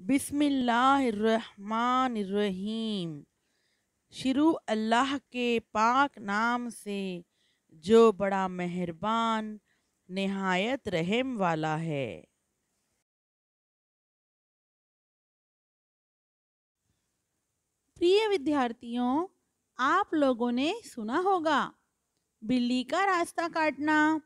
बिस्मिल्लाहिर्रहमानिर्रहीम। शुरू अल्लाह के पाक नाम से जो बड़ा मेहरबान निहायत रहम वाला है। प्रिय विद्यार्थियों, आप लोगों ने सुना होगा बिल्ली का रास्ता काटना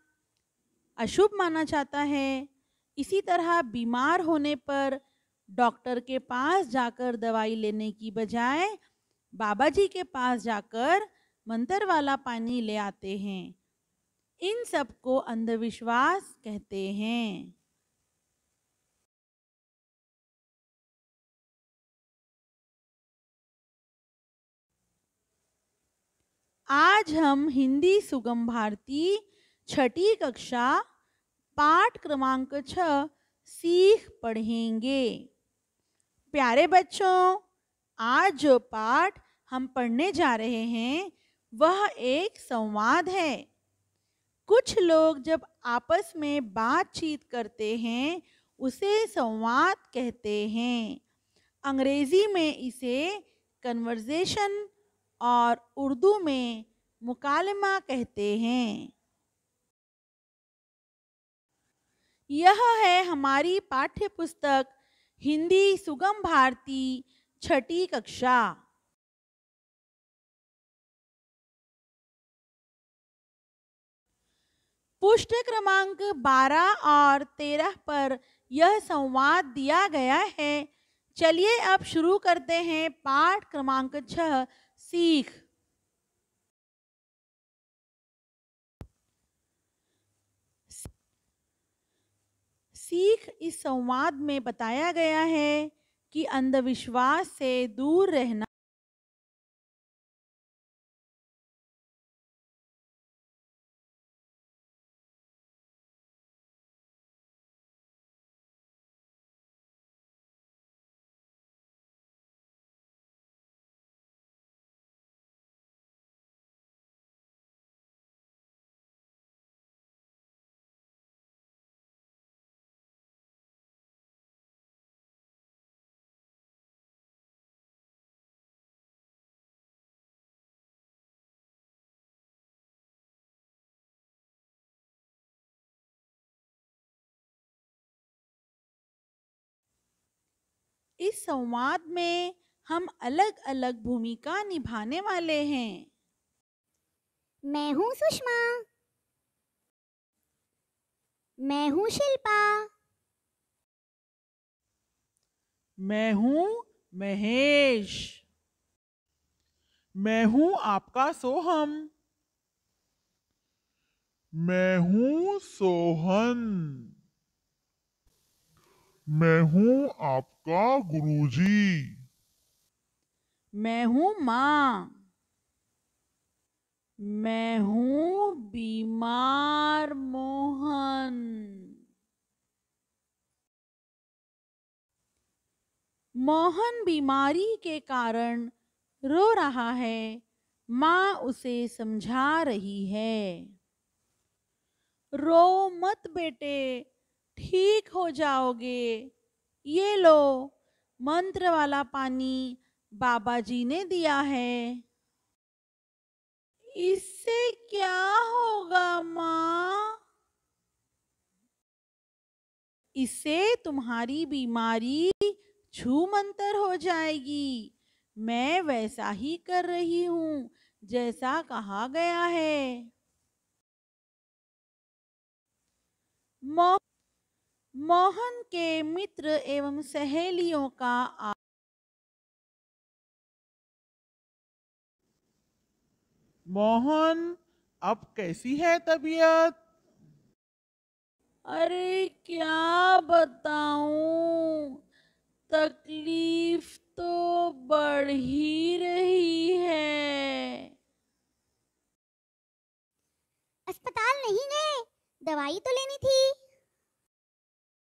अशुभ माना जाता है। इसी तरह बीमार होने पर डॉक्टर के पास जाकर दवाई लेने की बजाय बाबा जी के पास जाकर मंतर वाला पानी ले आते हैं। इन सब को अंधविश्वास कहते हैं। आज हम हिंदी सुगम भारती छठी कक्षा पाठ क्रमांक 6 सीख पढ़ेंगे। प्यारे बच्चों, आज जो पाठ हम पढ़ने जा रहे हैं वह एक संवाद है। कुछ लोग जब आपस में बातचीत करते हैं उसे संवाद कहते हैं। अंग्रेजी में इसे कन्वर्सेशन और उर्दू में मुकालमा कहते हैं। यह है हमारी पाठ्य पुस्तक हिंदी सुगम भारती छठी कक्षा। पृष्ठ क्रमांक 12 और 13 पर यह संवाद दिया गया है। चलिए अब शुरू करते हैं पाठ क्रमांक 6 सीख। सीख इस संवाद में बताया गया है कि अंधविश्वास से दूर रहना इस संवाद में हम अलग अलग भूमिका निभाने वाले हैं। मैं हूँ सुषमा। मैं हूँ शिल्पा। मैं हूँ महेश। मैं हूँ आपका सोहम। मैं हूँ सोहन। मैं हूँ आपका गुरुजी। मैं हूँ माँ। मैं हूँ बीमार मोहन। मोहन बीमारी के कारण रो रहा है। माँ उसे समझा रही है। रो मत बेटे, ठीक हो जाओगे। ये लो, मंत्र वाला पानी बाबा जी ने दिया है। इससे क्या होगा माँ? इससे तुम्हारी बीमारी छूमंतर हो जाएगी। मैं वैसा ही कर रही हूँ जैसा कहा गया है। मोहन के मित्र एवं सहेलियों का मोहन, अब कैसी है तबीयत? अरे क्या बताऊं, तकलीफ तो बढ़ ही रही है। अस्पताल नहीं गए? दवाई तो लेनी थी।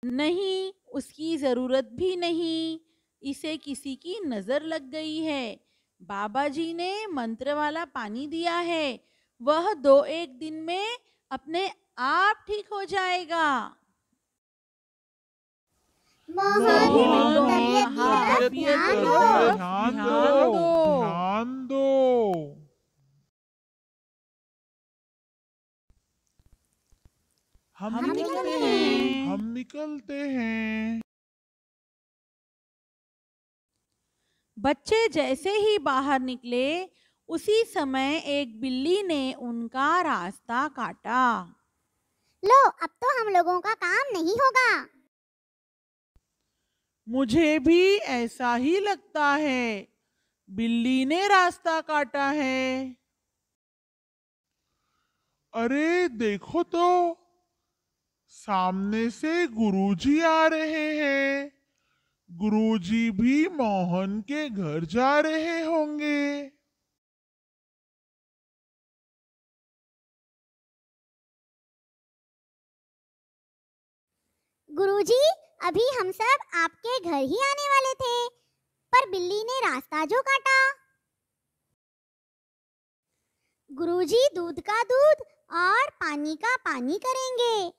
नहीं, उसकी जरूरत भी नहीं। इसे किसी की नजर लग गई है। बाबा जी ने मंत्र वाला पानी दिया है। वह 2-1 दिन में अपने आप ठीक हो जाएगा। मोहन मोहन, तबीयत की तरफ तबीयत ध्यान की दो। तरफ ध्यान ध्यान दो, दो। ध्यान दो। हम हम निकलते निकलते हैं। हम निकलते हैं। बच्चे जैसे ही बाहर निकले, उसी समय एक बिल्ली ने उनका रास्ता काटा। लो, अब तो हम लोगों का काम नहीं होगा। मुझे भी ऐसा ही लगता है। बिल्ली ने रास्ता काटा है। अरे देखो तो, सामने से गुरुजी आ रहे हैं। गुरुजी भी मोहन के घर जा रहे होंगे। गुरुजी, अभी हम सब आपके घर ही आने वाले थे, पर बिल्ली ने रास्ता जो काटा। गुरुजी दूध का दूध और पानी का पानी करेंगे।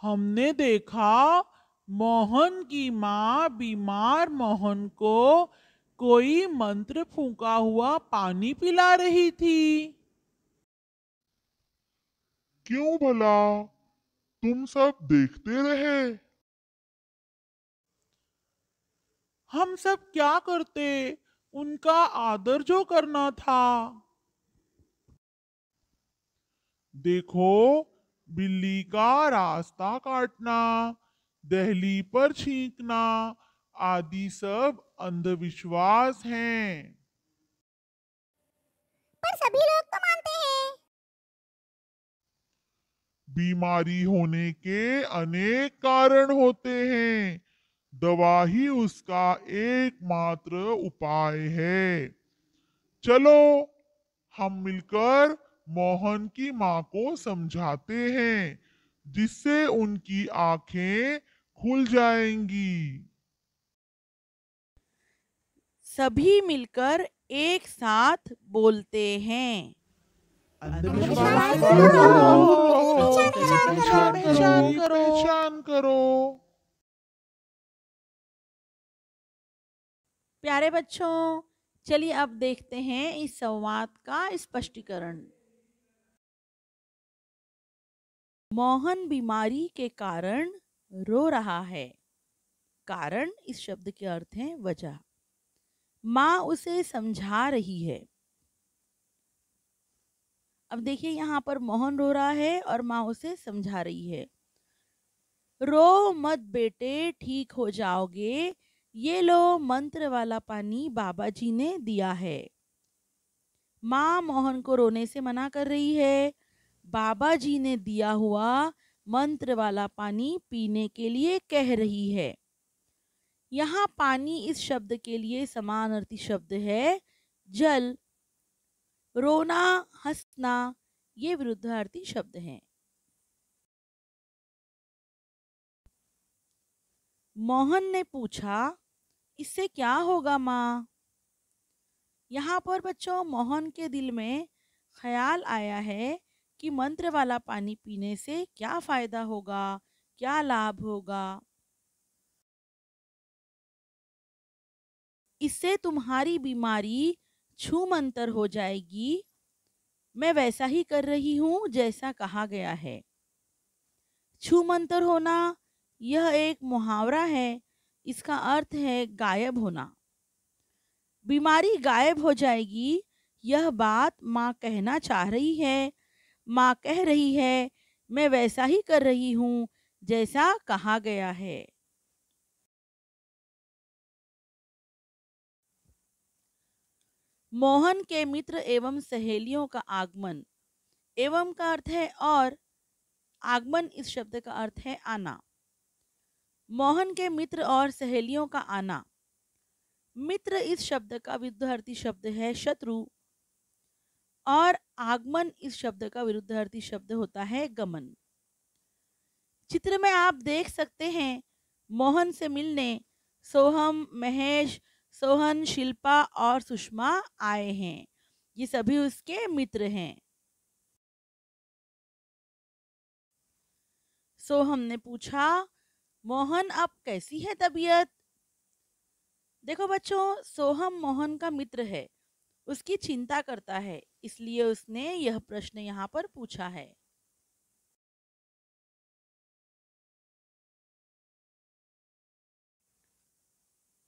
हमने देखा मोहन की माँ बीमार मोहन को कोई मंत्र फूंका हुआ पानी पिला रही थी। क्यों भला? तुम सब देखते रहे। हम सब क्या करते, उनका आदर जो करना था। देखो, बिल्ली का रास्ता काटना, दहली पर छींकना आदि सब अंधविश्वास हैं। पर सभी लोग तो मानते हैं। बीमारी होने के अनेक कारण होते हैं। दवा ही उसका एकमात्र उपाय है। चलो, हम मिलकर मोहन की माँ को समझाते हैं, जिससे उनकी आंखें खुल जाएंगी। सभी मिलकर एक साथ बोलते हैं। अंधविश्वास को को तोड़ो, पहचान पहचान करो। पहचान करो। प्यारे बच्चों, चलिए अब देखते हैं इस संवाद का स्पष्टीकरण। मोहन बीमारी के कारण रो रहा है। कारण इस शब्द के अर्थ है वजह। माँ उसे समझा रही है। अब देखिए यहाँ पर मोहन रो रहा है और माँ उसे समझा रही है। रो मत बेटे, ठीक हो जाओगे। ये लो मंत्र वाला पानी बाबा जी ने दिया है। माँ मोहन को रोने से मना कर रही है। बाबा जी ने दिया हुआ मंत्र वाला पानी पीने के लिए कह रही है। यहाँ पानी इस शब्द के लिए समानार्थी शब्द है जल। रोना, हंसना ये विरुद्धार्थी शब्द हैं। मोहन ने पूछा, इससे क्या होगा माँ? यहाँ पर बच्चों मोहन के दिल में ख्याल आया है कि मंत्र वाला पानी पीने से क्या फायदा होगा, क्या लाभ होगा। इससे तुम्हारी बीमारी छूमंतर हो जाएगी। मैं वैसा ही कर रही हूँ जैसा कहा गया है। छूमंतर होना यह एक मुहावरा है। इसका अर्थ है गायब होना। बीमारी गायब हो जाएगी, यह बात माँ कहना चाह रही है। माँ कह रही है, मैं वैसा ही कर रही हूँ जैसा कहा गया है। मोहन के मित्र एवं सहेलियों का आगमन। एवं का अर्थ है और, आगमन इस शब्द का अर्थ है आना। मोहन के मित्र और सहेलियों का आना। मित्र इस शब्द का विरुद्धार्थी शब्द है शत्रु और आगमन इस शब्द का विरुद्धार्थी शब्द होता है गमन। चित्र में आप देख सकते हैं मोहन से मिलने सोहम, महेश, सोहन, शिल्पा और सुषमा आए हैं। ये सभी उसके मित्र हैं। सोहम ने पूछा, मोहन, अब कैसी है तबीयत? देखो बच्चों, सोहम मोहन का मित्र है, उसकी चिंता करता है, इसलिए उसने यह प्रश्न यहाँ पर पूछा है।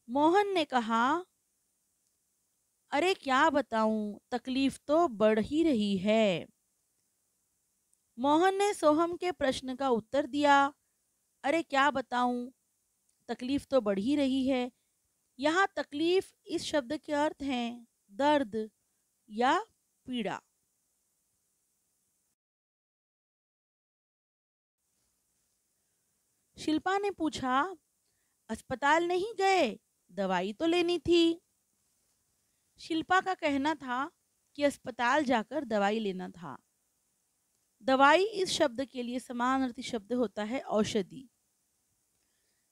मोहन ने कहा, अरे क्या बताऊं, तकलीफ तो बढ़ ही रही है। मोहन ने सोहम के प्रश्न का उत्तर दिया, अरे क्या बताऊं, तकलीफ तो बढ़ ही रही है। यहाँ तकलीफ इस शब्द के अर्थ हैं दर्द या पीड़ा। शिल्पा ने पूछा, अस्पताल नहीं गए? दवाई तो लेनी थी। शिल्पा का कहना था कि अस्पताल जाकर दवाई लेना था। दवाई इस शब्द के लिए समानार्थी शब्द होता है औषधि।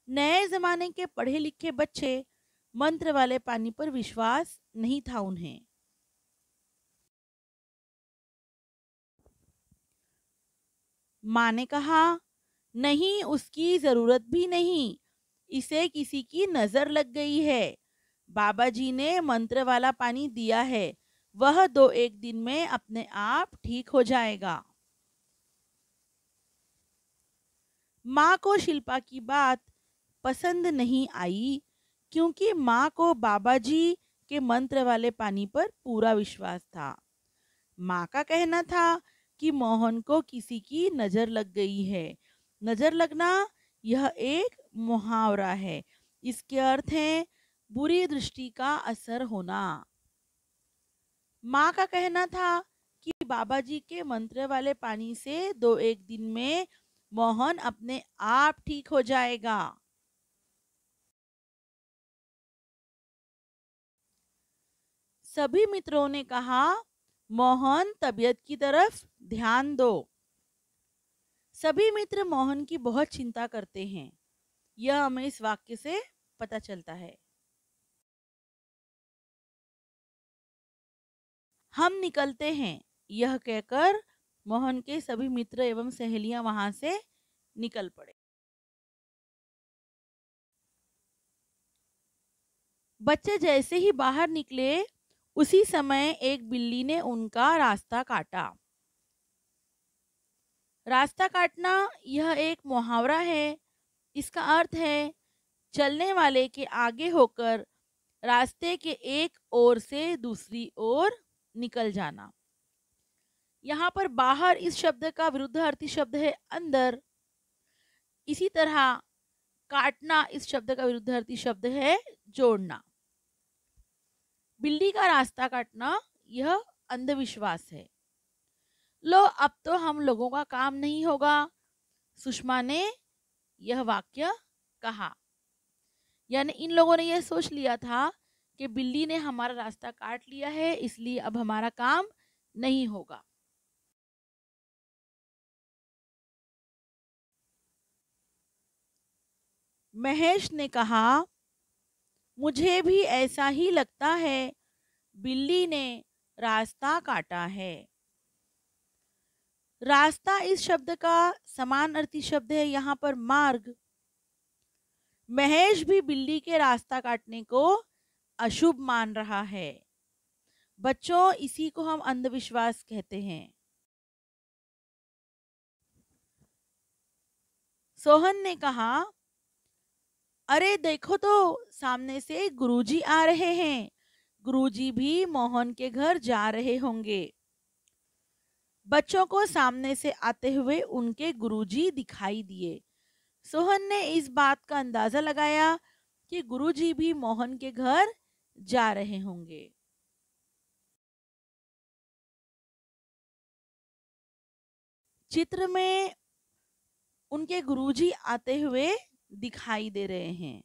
नए जमाने के पढ़े लिखे बच्चे मंत्र वाले पानी पर विश्वास नहीं था उन्हें। माँ ने कहा, नहीं, उसकी जरूरत भी नहीं, इसे किसी की नजर लग गई है। बाबा जी ने मंत्र वाला पानी दिया है, वह 2-1 दिन में अपने आप ठीक हो जाएगा। माँ को शिल्पा की बात पसंद नहीं आई, क्योंकि माँ को बाबा जी के मंत्र वाले पानी पर पूरा विश्वास था। माँ का कहना था कि मोहन को किसी की नजर लग गई है। नजर लगना यह एक मुहावरा है, इसके अर्थ हैं बुरी दृष्टि का असर होना। माँ का कहना था कि बाबा जी के मंत्र वाले पानी से 2-1 दिन में मोहन अपने आप ठीक हो जाएगा। सभी मित्रों ने कहा, मोहन, तबीयत की तरफ ध्यान दो। सभी मित्र मोहन की बहुत चिंता करते हैं, यह हमें इस वाक्य से पता चलता है। हम निकलते हैं, यह कहकर मोहन के सभी मित्र एवं सहेलियां वहां से निकल पड़े। बच्चे जैसे ही बाहर निकले, उसी समय एक बिल्ली ने उनका रास्ता काटा। रास्ता काटना यह एक मुहावरा है। इसका अर्थ है चलने वाले के आगे होकर रास्ते के एक ओर से दूसरी ओर निकल जाना। यहाँ पर बाहर इस शब्द का विरुद्धार्थी शब्द है अंदर। इसी तरह काटना इस शब्द का विरुद्धार्थी शब्द है जोड़ना। बिल्ली का रास्ता काटना यह अंधविश्वास है। लो, अब तो हम लोगों का काम नहीं होगा, सुषमा ने यह वाक्य कहा। यानी इन लोगों ने यह सोच लिया था कि बिल्ली ने हमारा रास्ता काट लिया है, इसलिए अब हमारा काम नहीं होगा। महेश ने कहा, मुझे भी ऐसा ही लगता है, बिल्ली ने रास्ता काटा है। रास्ता इस शब्द का समान अर्थी शब्द है यहाँ पर मार्ग। महेश भी बिल्ली के रास्ता काटने को अशुभ मान रहा है। बच्चों, इसी को हम अंधविश्वास कहते हैं। सोहन ने कहा, अरे देखो तो, सामने से गुरुजी आ रहे हैं। गुरुजी भी मोहन के घर जा रहे होंगे। बच्चों को सामने से आते हुए उनके गुरुजी दिखाई दिए। सोहन ने इस बात का अंदाजा लगाया कि गुरुजी भी मोहन के घर जा रहे होंगे। चित्र में उनके गुरुजी आते हुए दिखाई दे रहे हैं।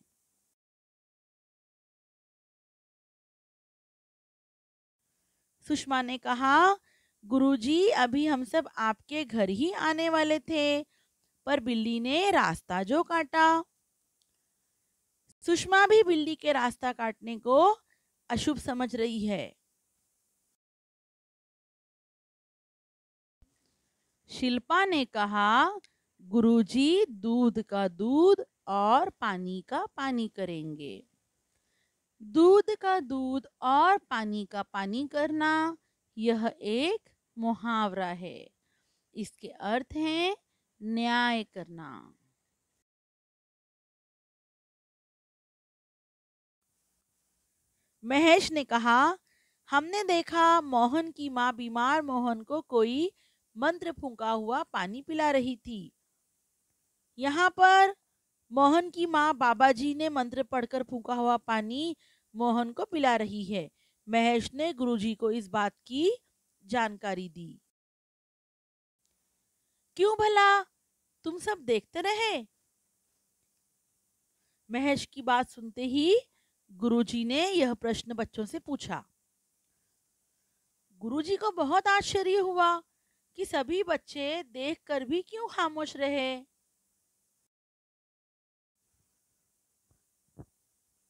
सुषमा ने कहा, गुरुजी, अभी हम सब आपके घर ही आने वाले थे, पर बिल्ली ने रास्ता जो काटा। सुषमा भी बिल्ली के रास्ता काटने को अशुभ समझ रही है। शिल्पा ने कहा, गुरुजी, दूध का दूध, और पानी का पानी करेंगे। दूध का दूध और पानी का पानी करना यह एक मुहावरा है। इसके अर्थ हैं न्याय करना। महेश ने कहा, हमने देखा मोहन की माँ बीमार मोहन को कोई मंत्र फूंका हुआ पानी पिला रही थी। यहाँ पर मोहन की माँ बाबा जी ने मंत्र पढ़कर फूंका हुआ पानी मोहन को पिला रही है। महेश ने गुरुजी को इस बात की जानकारी दी। क्यों भला, तुम सब देखते रहे? महेश की बात सुनते ही गुरुजी ने यह प्रश्न बच्चों से पूछा। गुरुजी को बहुत आश्चर्य हुआ कि सभी बच्चे देखकर भी क्यों खामोश रहे।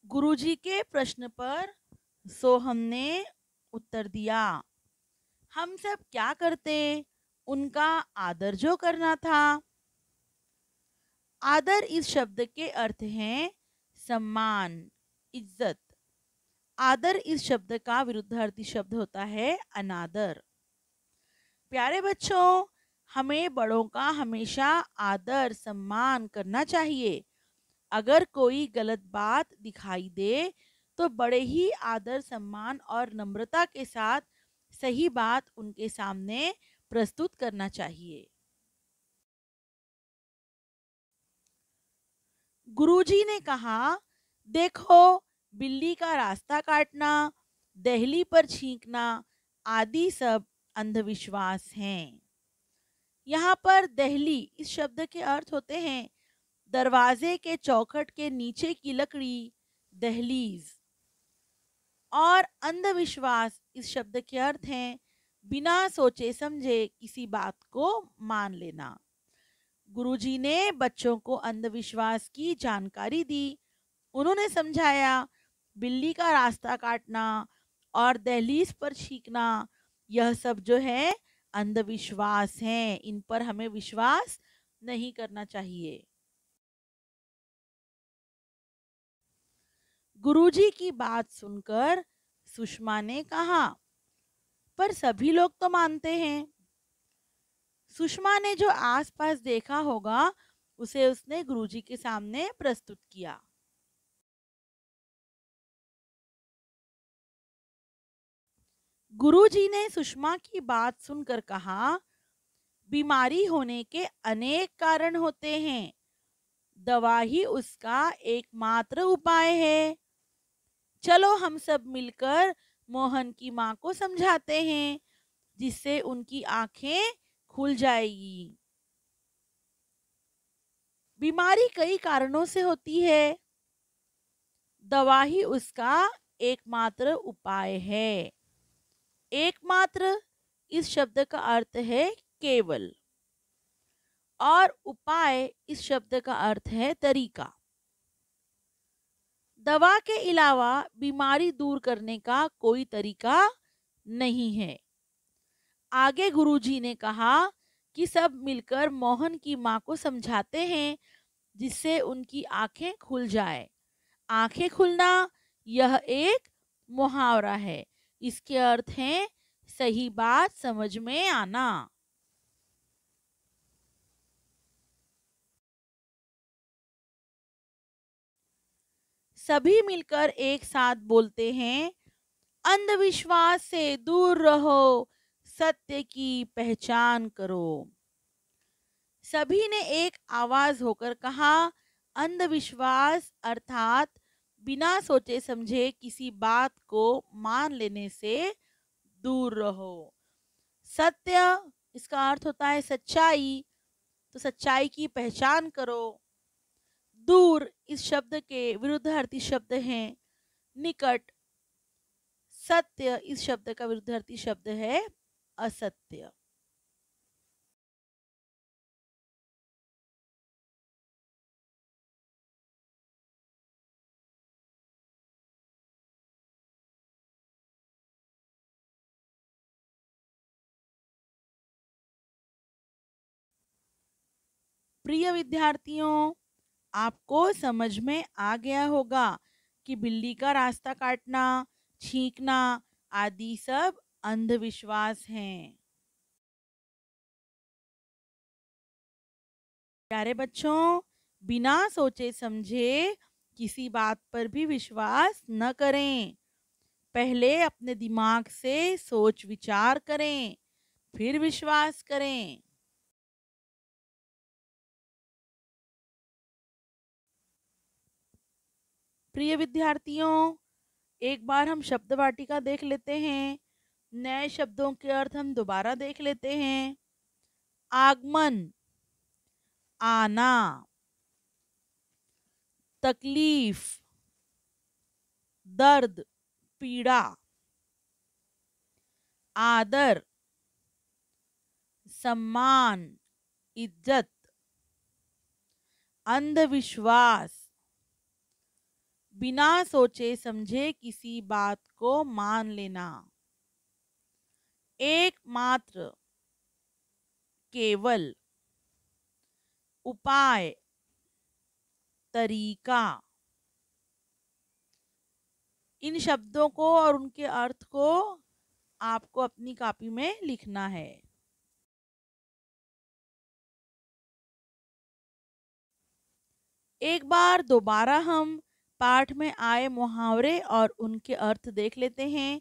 गुरुजी के प्रश्न पर सोहम ने उत्तर दिया, हम सब क्या करते, उनका आदर जो करना था। आदर इस शब्द के अर्थ हैं सम्मान, इज्जत। आदर इस शब्द का विरुद्धार्थी शब्द होता है अनादर। प्यारे बच्चों, हमें बड़ों का हमेशा आदर सम्मान करना चाहिए। अगर कोई गलत बात दिखाई दे तो बड़े ही आदर सम्मान और नम्रता के साथ सही बात उनके सामने प्रस्तुत करना चाहिए। गुरुजी ने कहा, देखो, बिल्ली का रास्ता काटना, दहली पर छींकना आदि सब अंधविश्वास हैं। यहाँ पर दहली इस शब्द के अर्थ होते हैं दरवाजे के चौखट के नीचे की लकड़ी, दहलीज। और अंधविश्वास इस शब्द के अर्थ हैं बिना सोचे समझे किसी बात को मान लेना। गुरुजी ने बच्चों को अंधविश्वास की जानकारी दी। उन्होंने समझाया, बिल्ली का रास्ता काटना और दहलीज पर छींकना यह सब जो है अंधविश्वास हैं। इन पर हमें विश्वास नहीं करना चाहिए। गुरुजी की बात सुनकर सुषमा ने कहा, पर सभी लोग तो मानते हैं। सुषमा ने जो आसपास देखा होगा उसे उसने गुरुजी के सामने प्रस्तुत किया। गुरुजी ने सुषमा की बात सुनकर कहा, बीमारी होने के अनेक कारण होते हैं, दवा ही उसका एकमात्र उपाय है। चलो हम सब मिलकर मोहन की माँ को समझाते हैं, जिससे उनकी आंखें खुल जाएगी। बीमारी कई कारणों से होती है, दवा ही उसका एकमात्र उपाय है। एकमात्र इस शब्द का अर्थ है केवल, और उपाय इस शब्द का अर्थ है तरीका। दवा के अलावा बीमारी दूर करने का कोई तरीका नहीं है। आगे गुरुजी ने कहा कि सब मिलकर मोहन की माँ को समझाते हैं, जिससे उनकी आंखें खुल जाए। आंखें खुलना यह एक मुहावरा है। इसके अर्थ हैं सही बात समझ में आना। सभी मिलकर एक साथ बोलते हैं, अंधविश्वास से दूर रहो, सत्य की पहचान करो। सभी ने एक आवाज होकर कहा, अंधविश्वास अर्थात बिना सोचे समझे किसी बात को मान लेने से दूर रहो। सत्य इसका अर्थ होता है सच्चाई, तो सच्चाई की पहचान करो। दूर इस शब्द के विरुद्धार्थी शब्द हैं निकट। सत्य इस शब्द का विरुद्धार्थी शब्द है असत्य। प्रिय विद्यार्थियों, आपको समझ में आ गया होगा कि बिल्ली का रास्ता काटना, छींकना आदि सब अंधविश्वास हैं। प्यारे बच्चों, बिना सोचे समझे किसी बात पर भी विश्वास न करें। पहले अपने दिमाग से सोच विचार करें, फिर विश्वास करें। प्रिय विद्यार्थियों, एक बार हम शब्द वाटिका देख लेते हैं। नए शब्दों के अर्थ हम दोबारा देख लेते हैं। आगमन, आना। तकलीफ, दर्द, पीड़ा। आदर, सम्मान, इज्जत। अंधविश्वास, बिना सोचे समझे किसी बात को मान लेना। एकमात्र, केवल। उपाय, तरीका। इन शब्दों को और उनके अर्थ को आपको अपनी कॉपी में लिखना है। एक बार दोबारा हम पाठ में आए मुहावरे और उनके अर्थ देख लेते हैं।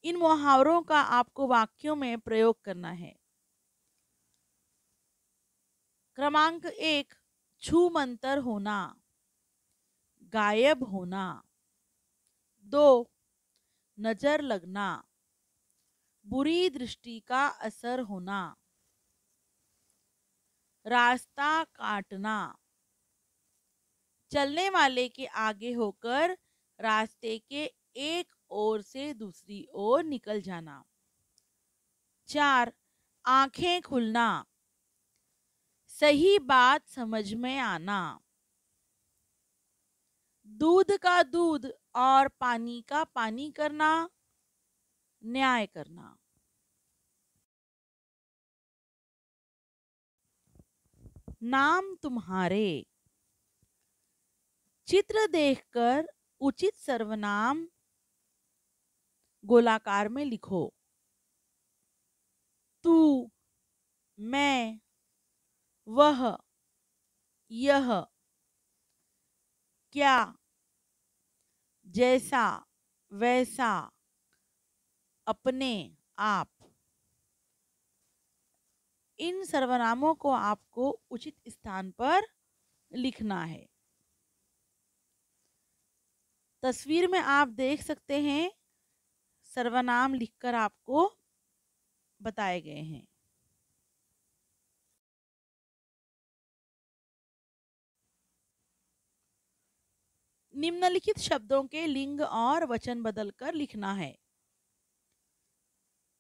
इन मुहावरों का आपको वाक्यों में प्रयोग करना है। क्रमांक 1, छूमंतर होना, गायब होना। 2, नजर लगना, बुरी दृष्टि का असर होना। रास्ता काटना, चलने वाले के आगे होकर रास्ते के एक ओर से दूसरी ओर निकल जाना। 4, आंखें खुलना, सही बात समझ में आना। दूध का दूध और पानी का पानी करना, न्याय करना। नाम तुम्हारे, चित्र देखकर उचित सर्वनाम गोलाकार में लिखो। तू, मैं, वह, यह, क्या, जैसा, वैसा, अपने, आप। इन सर्वनामों को आपको उचित स्थान पर लिखना है। तस्वीर में आप देख सकते हैं, सर्वनाम लिखकर आपको बताए गए हैं। निम्नलिखित शब्दों के लिंग और वचन बदलकर लिखना है।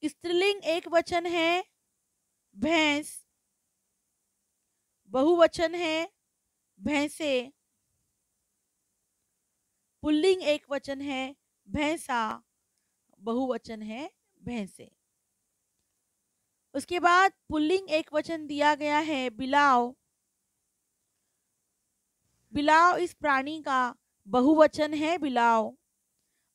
स्त्रीलिंग एक वचन है भैंस, बहुवचन है भैंसे। पुल्लिंग एक वचन है भैंसा, बहुवचन है भैंसे। उसके बाद पुल्लिंग एक वचन दिया गया है बिलाव। बिलाव इस प्राणी का बहुवचन है बिलाव,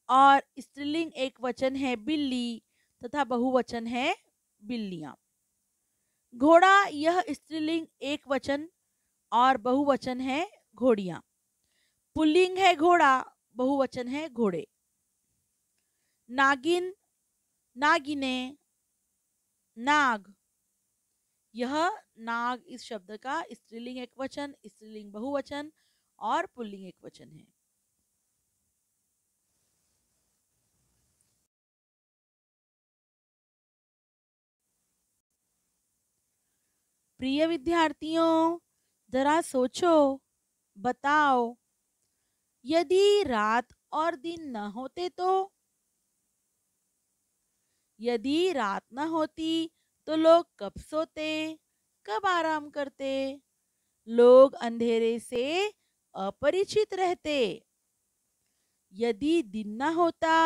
और स्त्रीलिंग एक वचन है बिल्ली तथा बहुवचन है बिल्लियां। घोड़ा यह स्त्रीलिंग एक वचन और बहुवचन है घोड़ियां। पुल्लिंग है घोड़ा, बहुवचन है घोड़े। नागिन, नागिने, नाग। यह नाग इस शब्द का स्त्रीलिंग एक वचन, स्त्रीलिंग बहुवचन और पुल्लिंग एक वचन है। प्रिय विद्यार्थियों, जरा सोचो, बताओ, यदि रात और दिन न होते तो? यदि रात न होती तो लोग कब सोते, कब आराम करते? लोग अंधेरे से अपरिचित रहते। यदि दिन न होता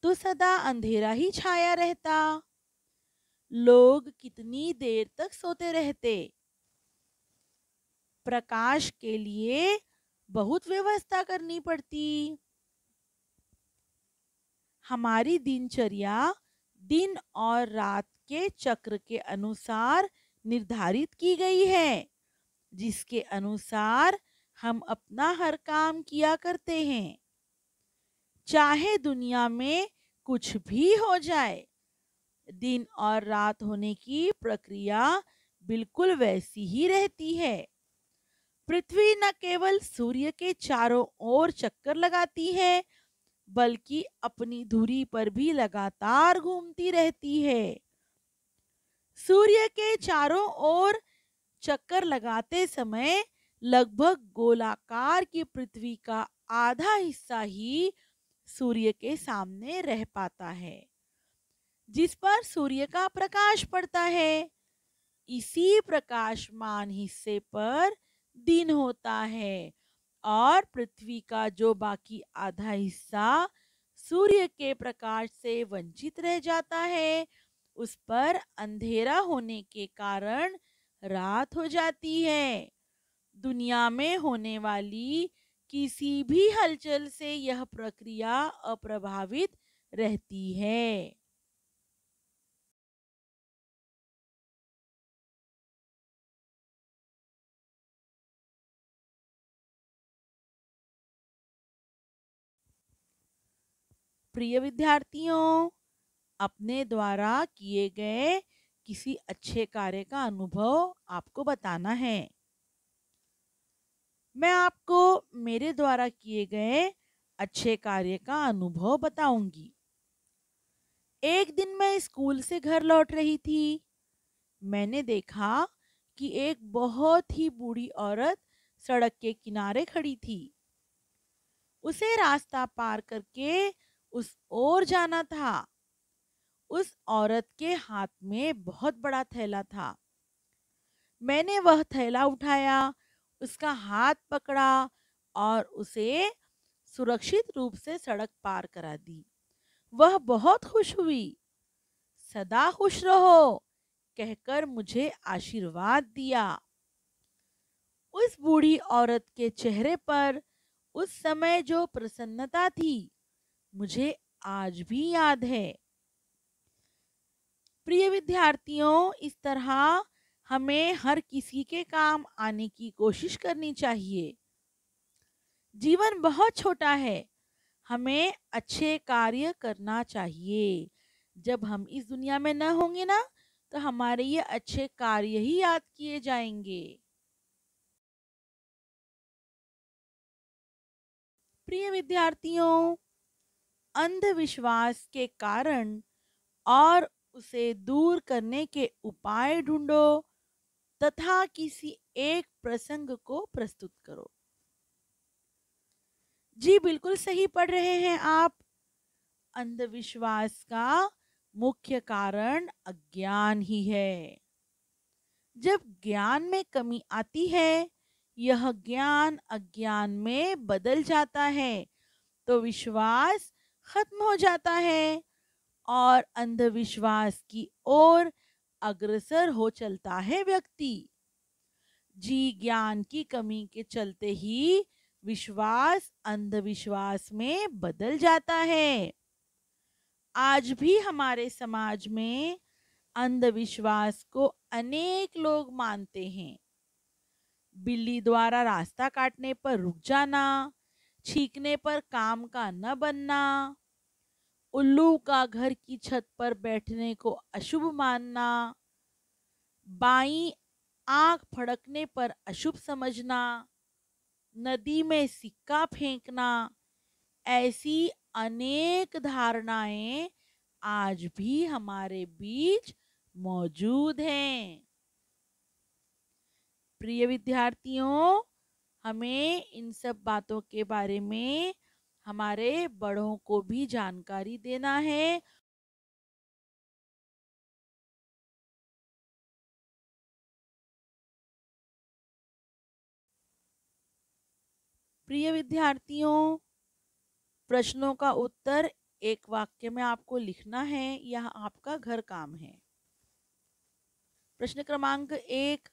तो सदा अंधेरा ही छाया रहता। लोग कितनी देर तक सोते रहते? प्रकाश के लिए बहुत व्यवस्था करनी पड़ती। हमारी दिनचर्या दिन और रात के चक्र के अनुसार निर्धारित की गई है, जिसके अनुसार हम अपना हर काम किया करते हैं। चाहे दुनिया में कुछ भी हो जाए, दिन और रात होने की प्रक्रिया बिल्कुल वैसी ही रहती है। पृथ्वी न केवल सूर्य के चारों ओर चक्कर लगाती है, बल्कि अपनी धुरी पर भी लगातार घूमती रहती है। सूर्य के चारों ओर चक्कर लगाते समय लगभग गोलाकार की पृथ्वी का आधा हिस्सा ही सूर्य के सामने रह पाता है, जिस पर सूर्य का प्रकाश पड़ता है। इसी प्रकाशमान हिस्से पर दिन होता है और पृथ्वी का जो बाकी आधा हिस्सा सूर्य के प्रकाश से वंचित रह जाता है, उस पर अंधेरा होने के कारण रात हो जाती है। दुनिया में होने वाली किसी भी हलचल से यह प्रक्रिया अप्रभावित रहती है। प्रिय विद्यार्थियों, अपने द्वारा किए गए किसी अच्छे कार्य का अनुभव आपको बताना है। मैं आपको मेरे द्वारा किए गए अच्छे कार्य का अनुभव बताऊंगी। एक दिन मैं स्कूल से घर लौट रही थी। मैंने देखा कि एक बहुत ही बूढ़ी औरत सड़क के किनारे खड़ी थी। उसे रास्ता पार करके उस ओर जाना था। उस औरत के हाथ में बहुत बड़ा थैला था। मैंने वह थैला उठाया, उसका हाथ पकड़ा और उसे सुरक्षित रूप से सड़क पार करा दी। वह बहुत खुश हुई। सदा खुश रहो कहकर मुझे आशीर्वाद दिया। उस बूढ़ी औरत के चेहरे पर उस समय जो प्रसन्नता थी, मुझे आज भी याद है। प्रिय विद्यार्थियों, इस तरह हमें हर किसी के काम आने की कोशिश करनी चाहिए। जीवन बहुत छोटा है, हमें अच्छे कार्य करना चाहिए। जब हम इस दुनिया में न होंगे ना, तो हमारे ये अच्छे कार्य ही याद किए जाएंगे। प्रिय विद्यार्थियों, अंधविश्वास के कारण और उसे दूर करने के उपाय ढूंढो तथा किसी एक प्रसंग को प्रस्तुत करो। जी बिल्कुल सही पढ़ रहे हैं आप। अंधविश्वास का मुख्य कारण अज्ञान ही है। जब ज्ञान में कमी आती है, यह ज्ञान अज्ञान में बदल जाता है, तो विश्वास खत्म हो जाता है और अंधविश्वास की ओर अग्रसर हो चलता है व्यक्ति। जी ज्ञान की कमी के चलते ही विश्वास अंधविश्वास में बदल जाता है। आज भी हमारे समाज में अंधविश्वास को अनेक लोग मानते हैं। बिल्ली द्वारा रास्ता काटने पर रुक जाना, छींकने पर काम का न बनना, उल्लू का घर की छत पर बैठने को अशुभ मानना, बाईं आंख फड़कने पर अशुभ समझना, नदी में सिक्का फेंकना, ऐसी अनेक धारणाएं आज भी हमारे बीच मौजूद हैं। प्रिय विद्यार्थियों, हमें इन सब बातों के बारे में हमारे बड़ों को भी जानकारी देना है। प्रिय विद्यार्थियों, प्रश्नों का उत्तर एक वाक्य में आपको लिखना है। यह आपका घर काम है। प्रश्न क्रमांक 1,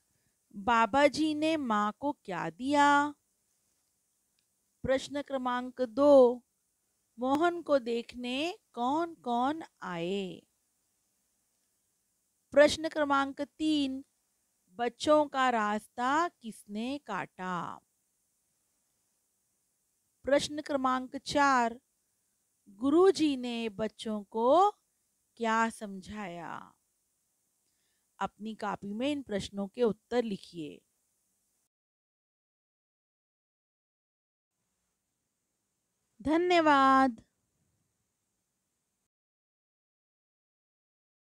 बाबा जी ने माँ को क्या दिया? प्रश्न क्रमांक 2, मोहन को देखने कौन कौन आए? प्रश्न क्रमांक 3, बच्चों का रास्ता किसने काटा? प्रश्न क्रमांक 4, गुरुजी ने बच्चों को क्या समझाया? अपनी कॉपी में इन प्रश्नों के उत्तर लिखिए। धन्यवाद।